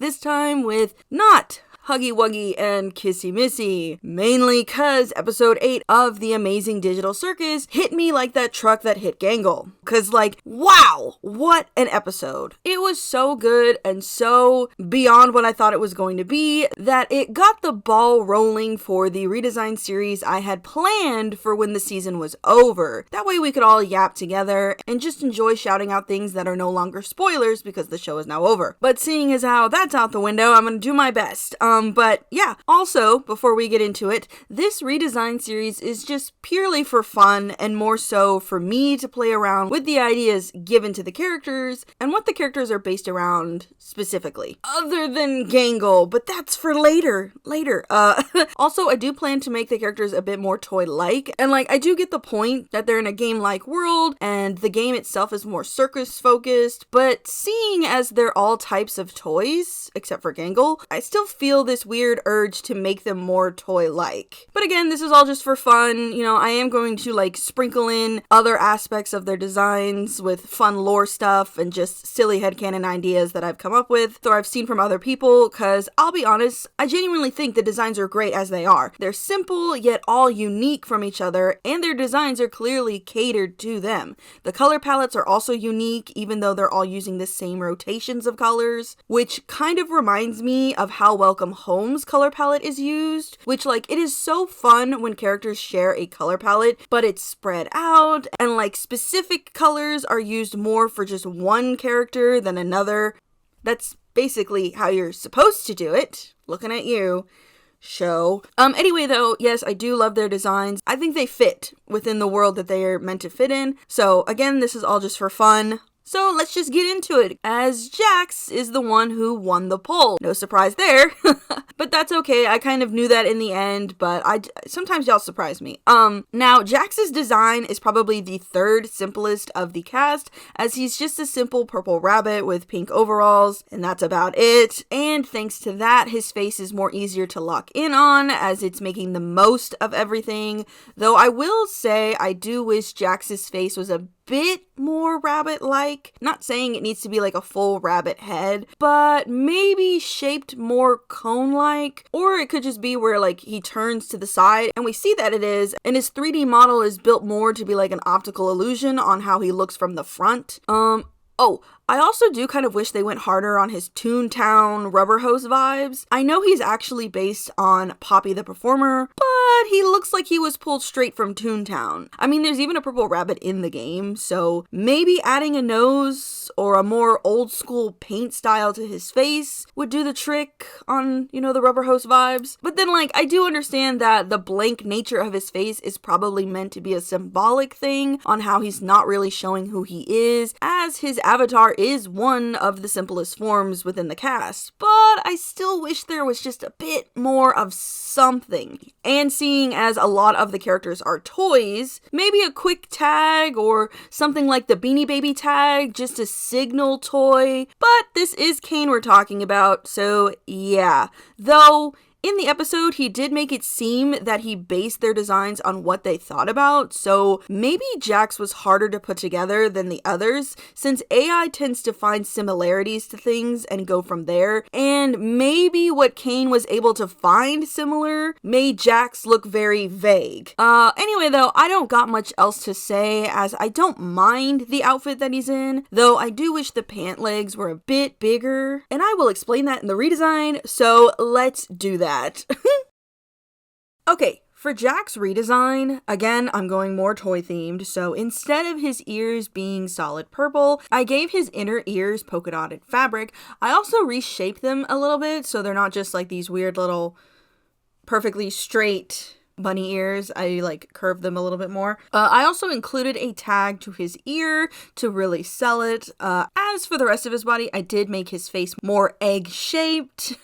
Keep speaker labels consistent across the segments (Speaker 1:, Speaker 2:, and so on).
Speaker 1: this time with not Huggy Wuggy and Kissy Missy, mainly cause episode 8 of The Amazing Digital Circus hit me like that truck that hit Gangle. Cause like, wow, what an episode. It was so good and so beyond what I thought it was going to be that it got the ball rolling for the redesign series I had planned for when the season was over. That way we could all yap together and just enjoy shouting out things that are no longer spoilers because the show is now over. But seeing as how that's out the window, I'm gonna do my best. But yeah, also, before we get into it, this redesign series is just purely for fun and more so for me to play around with the ideas given to the characters and what the characters are based around specifically. Other than Gangle, but that's for later. Also, I do plan to make the characters a bit more toy-like, and like, I do get the point that they're in a game-like world and the game itself is more circus-focused, but seeing as they're all types of toys, except for Gangle, I still feel this weird urge to make them more toy-like. But again, this is all just for fun. You know, I am going to like sprinkle in other aspects of their designs with fun lore stuff and just silly headcanon ideas that I've come up with or I've seen from other people, because I'll be honest, I genuinely think the designs are great as they are. They're simple yet all unique from each other, and their designs are clearly catered to them. The color palettes are also unique, even though they're all using the same rotations of colors, which kind of reminds me of how Welcome Home's color palette is used, which like, it is so fun when characters share a color palette, but it's spread out and like specific colors are used more for just one character than another. That's basically how you're supposed to do it. Looking at you, show. Anyway though, yes, I do love their designs. I think they fit within the world that they are meant to fit in. So again, this is all just for fun. So let's just get into it, as Jax is the one who won the poll. No surprise there, but that's okay. I kind of knew that in the end, but sometimes y'all surprise me. Now Jax's design is probably the third simplest of the cast, as he's just a simple purple rabbit with pink overalls, and that's about it. And thanks to that, his face is more easier to lock in on, as it's making the most of everything. Though I will say, I do wish Jax's face was a bit more rabbit-like. Not saying it needs to be like a full rabbit head, but maybe shaped more cone-like, or it could just be where like he turns to the side and we see that it is, and his 3D model is built more to be like an optical illusion on how he looks from the front. Oh, I also do kind of wish they went harder on his Toontown rubber hose vibes. I know he's actually based on Poppy the Performer, but he looks like he was pulled straight from Toontown. I mean, there's even a purple rabbit in the game, so maybe adding a nose or a more old school paint style to his face would do the trick on, you know, the rubber hose vibes. But then like, I do understand that the blank nature of his face is probably meant to be a symbolic thing on how he's not really showing who he is, as his avatar is one of the simplest forms within the cast, but I still wish there was just a bit more of something. And seeing as a lot of the characters are toys, maybe a quick tag or something like the Beanie Baby tag, just a signal toy. But this is Kane we're talking about, so yeah. Though, in the episode, he did make it seem that he based their designs on what they thought about, so maybe Jax was harder to put together than the others, since AI tends to find similarities to things and go from there, and maybe what Kane was able to find similar made Jax look very vague. Anyway though, I don't got much else to say, as I don't mind the outfit that he's in, though I do wish the pant legs were a bit bigger, and I will explain that in the redesign, so let's do that. Okay, for Jack's redesign, again, I'm going more toy themed, so instead of his ears being solid purple, I gave his inner ears polka dotted fabric. I also reshaped them a little bit, so they're not just like these weird little perfectly straight bunny ears. I like curved them a little bit more. I also included a tag to his ear to really sell it. As for the rest of his body, I did make his face more egg shaped.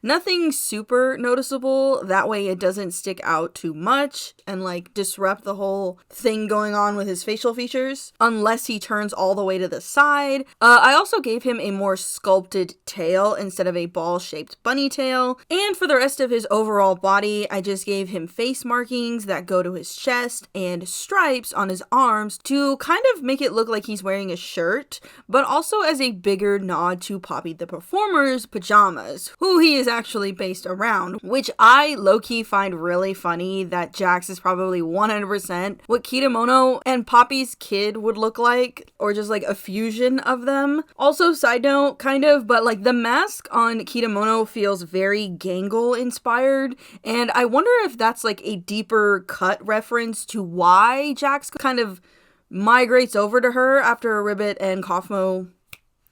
Speaker 1: Nothing super noticeable. That way it doesn't stick out too much and like disrupt the whole thing going on with his facial features, unless he turns all the way to the side. I also gave him a more sculpted tail instead of a ball shaped bunny tail. And for the rest of his overall body, I just gave him face face markings that go to his chest and stripes on his arms to kind of make it look like he's wearing a shirt, but also as a bigger nod to Poppy the Performer's pajamas, who he is actually based around, which I low-key find really funny that Jax is probably 100% what Kitamono and Poppy's kid would look like, or just like a fusion of them. Also, side note, kind of, but like the mask on Kitamono feels very Gangle inspired, and I wonder if that's like a deeper cut reference to why Jax kind of migrates over to her after Ribbit and Kaufmo,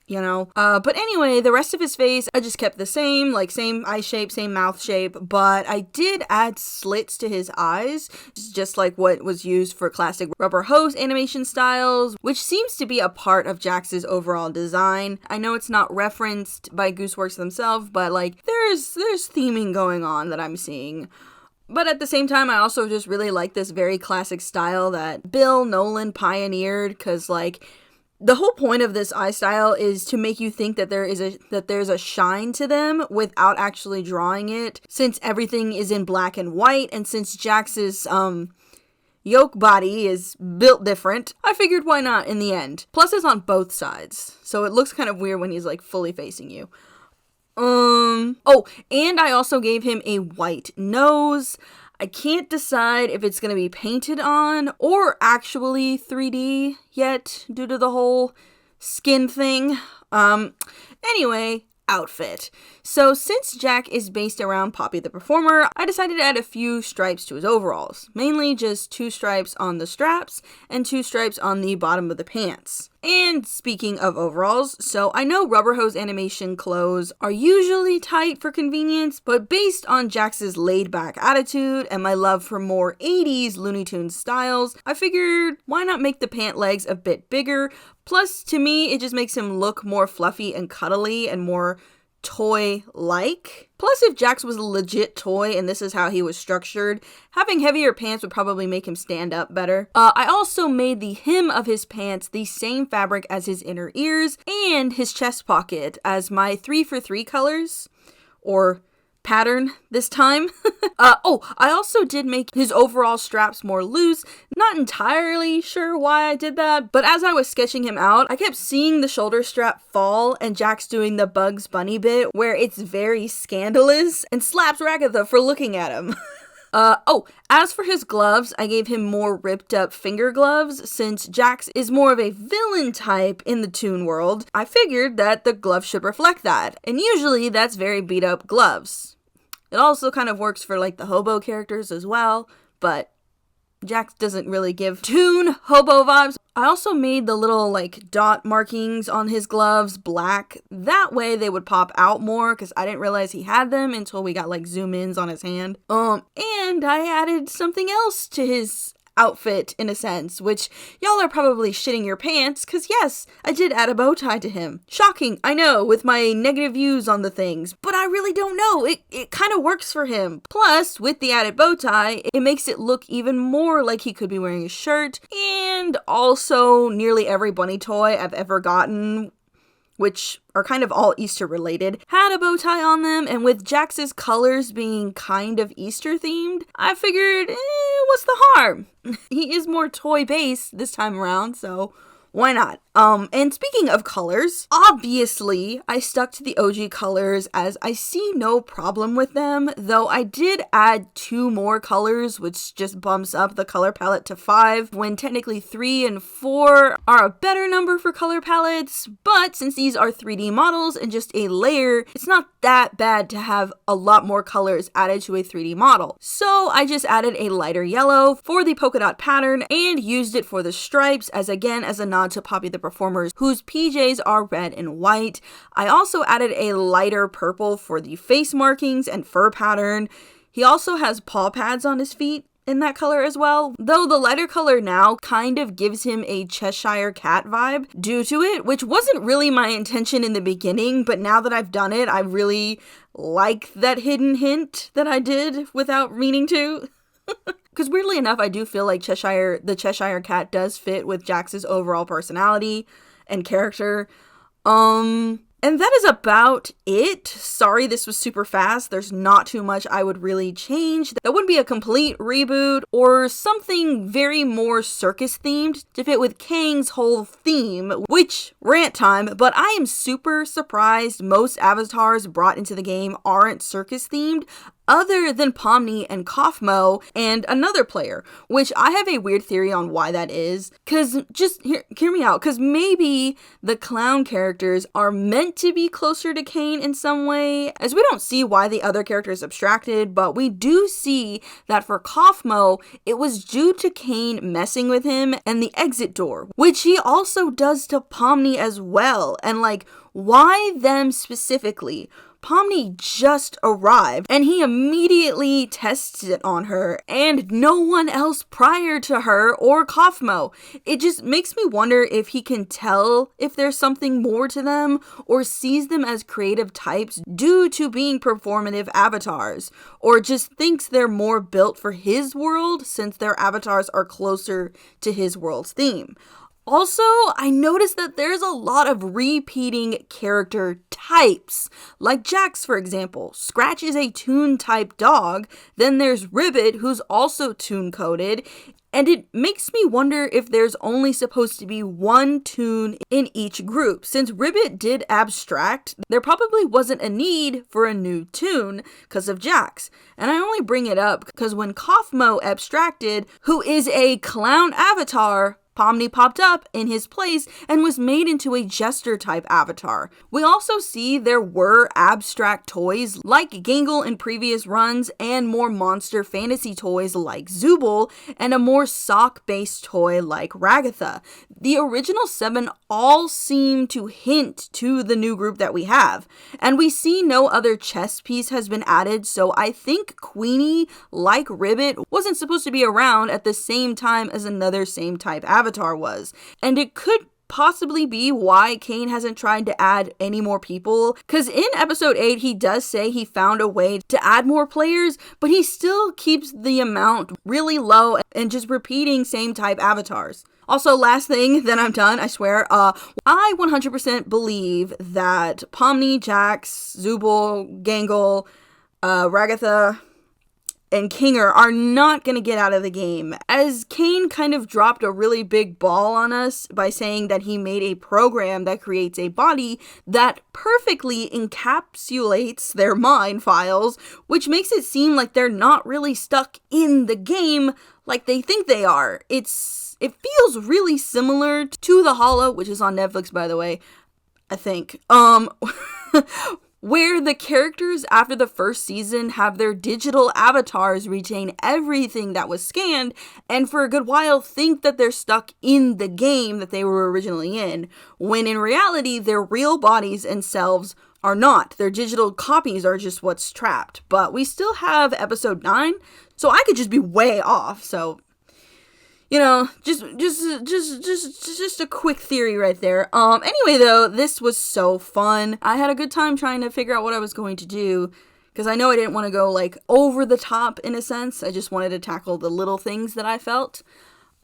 Speaker 1: but anyway, the rest of his face, I just kept the same, like same eye shape, same mouth shape, but I did add slits to his eyes, just like what was used for classic Rubber Hose animation styles, which seems to be a part of Jax's overall design. I know it's not referenced by Gooseworks themselves, but like there's theming going on that I'm seeing. But at the same time, I also just really like this very classic style that Bill Nolan pioneered, because like the whole point of this eye style is to make you think that there's a shine to them without actually drawing it, since everything is in black and white, and since Jax's yoke body is built different, I figured why not in the end. Plus it's on both sides, so it looks kind of weird when he's like fully facing you. Oh, and I also gave him a white nose. I can't decide if it's going to be painted on or actually 3D yet due to the whole skin thing. Anyway, outfit. So since Jack is based around Poppy the Performer, I decided to add a few stripes to his overalls. Mainly just 2 stripes on the straps and 2 stripes on the bottom of the pants. And speaking of overalls, so I know Rubber Hose animation clothes are usually tight for convenience, but based on Jax's laid-back attitude and my love for more 80s Looney Tunes styles, I figured why not make the pant legs a bit bigger. Plus, to me, it just makes him look more fluffy and cuddly and more toy-like. Plus, if Jax was a legit toy and this is how he was structured, having heavier pants would probably make him stand up better. I also made the hem of his pants the same fabric as his inner ears and his chest pocket as my 3-for-3 colors, or pattern this time. I also did make his overall straps more loose. Not entirely sure why I did that, but as I was sketching him out, I kept seeing the shoulder strap fall and Jax doing the Bugs Bunny bit where it's very scandalous and slaps Ragatha for looking at him. As for his gloves, I gave him more ripped up finger gloves since Jax is more of a villain type in the Toon world. I figured that the gloves should reflect that, and usually that's very beat up gloves. It also kind of works for like the hobo characters as well, but Jax doesn't really give Toon hobo vibes. I also made the little like dot markings on his gloves black. That way they would pop out more because I didn't realize he had them until we got like zoom ins on his hand. And I added something else to his outfit in a sense, which y'all are probably shitting your pants because yes, I did add a bow tie to him. Shocking, I know, with my negative views on the things, but I really don't know. It kind of works for him. Plus, with the added bow tie, it makes it look even more like he could be wearing a shirt. And also, nearly every bunny toy I've ever gotten, which are kind of all Easter related, had a bow tie on them, and with Jax's colors being kind of Easter themed, I figured, what's the harm? He is more toy based this time around, so why not? And speaking of colors, obviously I stuck to the OG colors as I see no problem with them, though I did add 2 more colors, which just bumps up the color palette to 5, when technically 3 and 4 are a better number for color palettes, but since these are 3D models and just a layer, it's not that bad to have a lot more colors added to a 3D model. So I just added a lighter yellow for the polka dot pattern and used it for the stripes as a nod to Poppy the Performers, whose PJs are red and white. I also added a lighter purple for the face markings and fur pattern. He also has paw pads on his feet in that color as well, though the lighter color now kind of gives him a Cheshire Cat vibe due to it, which wasn't really my intention in the beginning, but now that I've done it, I really like that hidden hint that I did without meaning to. Because weirdly enough, I do feel like the Cheshire Cat does fit with Jax's overall personality and character. And that is about it. Sorry, this was super fast. There's not too much I would really change. That wouldn't be a complete reboot or something very more circus themed to fit with Kang's whole theme, which rant time, but I am super surprised most avatars brought into the game aren't circus themed, other than Pomni and Kaufmo and another player, which I have a weird theory on why that is. Cause just hear me out, cause maybe the clown characters are meant to be closer to Kane in some way, as we don't see why the other character is abstracted, but we do see that for Kaufmo, it was due to Kane messing with him and the exit door, which he also does to Pomni as well. And like, why them specifically? Pomni just arrived and he immediately tests it on her and no one else prior to her or Kaufmo. It just makes me wonder if he can tell if there's something more to them or sees them as creative types due to being performative avatars, or just thinks they're more built for his world since their avatars are closer to his world's theme. Also, I noticed that there's a lot of repeating character types. Like Jax, for example. Scratch is a toon type dog. Then there's Ribbit, who's also toon coded. And it makes me wonder if there's only supposed to be one toon in each group. Since Ribbit did abstract, there probably wasn't a need for a new toon because of Jax. And I only bring it up because when Kaufmo abstracted, who is a clown avatar, Pomni popped up in his place and was made into a jester type avatar. We also see there were abstract toys like Gangle in previous runs and more monster fantasy toys like Zooble and a more sock based toy like Ragatha. The original 7 all seem to hint to the new group that we have. And we see no other chess piece has been added, so I think Queenie, like Ribbit, wasn't supposed to be around at the same time as another same type avatar was. And it could possibly be why Kane hasn't tried to add any more people, because in episode 8 he does say he found a way to add more players, but he still keeps the amount really low and just repeating same type avatars. Also, last thing, then I'm done, I swear, I 100% believe that Pomni, Jax, Zooble, Gangle, Ragatha, and Kinger are not going to get out of the game, as Kane kind of dropped a really big ball on us by saying that he made a program that creates a body that perfectly encapsulates their mind files, which makes it seem like they're not really stuck in the game like they think they are. It feels really similar to The Hollow, which is on Netflix, by the way, I think. Where the characters after the first season have their digital avatars retain everything that was scanned and for a good while think that they're stuck in the game that they were originally in, when in reality their real bodies and selves are not. Their digital copies are just what's trapped. But we still have episode 9, so I could just be way off, so you know, just a quick theory right there. Anyway though, this was so fun. I had a good time trying to figure out what I was going to do, because I know I didn't want to go like over the top in a sense. I just wanted to tackle the little things that I felt.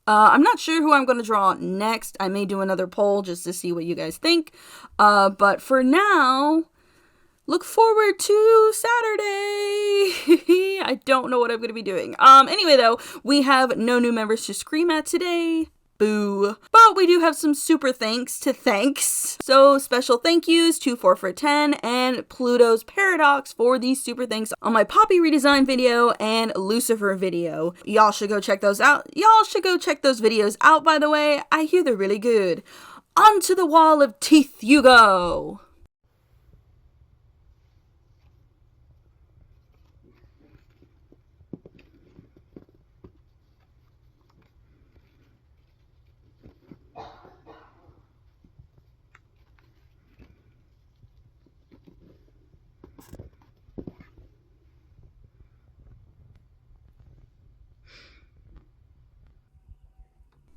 Speaker 1: I'm not sure who I'm going to draw next. I may do another poll just to see what you guys think. But for now, look forward to Saturday. I don't know what I'm going to be doing. Anyway, though, we have no new members to scream at today. Boo. But we do have some super thanks to thanks. So special thank yous to 4 for 10 and Pluto's Paradox for these super thanks on my Poppy redesign video and Lucifer video. Y'all should go check those out. Y'all should go check those videos out, by the way. I hear they're really good. Onto the wall of teeth you go.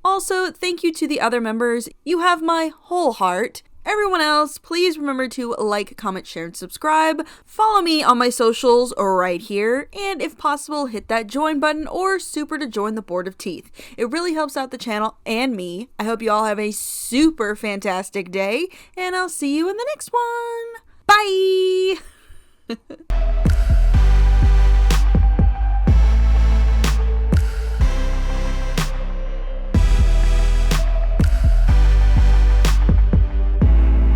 Speaker 1: Also, thank you to the other members. You have my whole heart. Everyone else, please remember to like, comment, share, and subscribe. Follow me on my socials right here, and if possible, hit that join button or super to join the Board of Teeth. It really helps out the channel and me. I hope you all have a super fantastic day, and I'll see you in the next one. Bye!